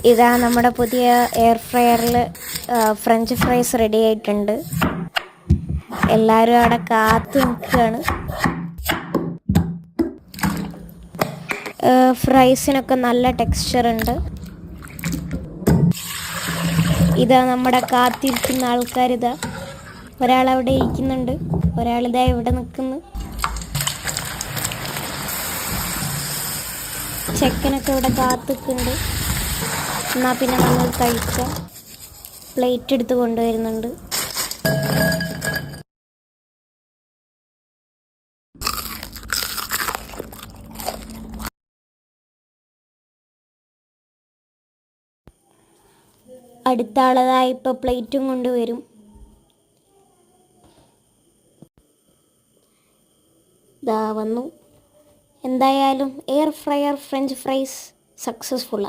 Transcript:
ഇതാ നമ്മുടെ പുതിയ എയർ ഫ്രയറിൽ ഫ്രഞ്ച് ഫ്രൈസ് റെഡി ആയിട്ടുണ്ട്. എല്ലാവരും അവിടെ കാത്തു നിൽക്കുകയാണ്. ഫ്രൈസിനൊക്കെ നല്ല ടെക്സ്ചർ ഉണ്ട്. ഇതാ നമ്മുടെ കാത്തിരിക്കുന്ന ആൾക്കാരിതാ, ഒരാളവിടെ ഇരിക്കുന്നുണ്ട്, ഒരാളിതാ ഇവിടെ നിൽക്കുന്നു. ചെക്കനൊക്കെ ഇവിടെ കാത്തിക്കുന്നുണ്ട്. എന്നാൽ പിന്നെ നമ്മൾ കഴിക്കാം. പ്ലേറ്റ് എടുത്ത് കൊണ്ടുവരുന്നുണ്ട്. അടുത്ത ആളതായി ഇപ്പോൾ പ്ലേറ്റും കൊണ്ടുവരും. ഇതാ വന്നു. എന്തായാലും എയർ ഫ്രയർ ഫ്രഞ്ച് ഫ്രൈസ് സക്സസ്ഫുള്ളാണ്.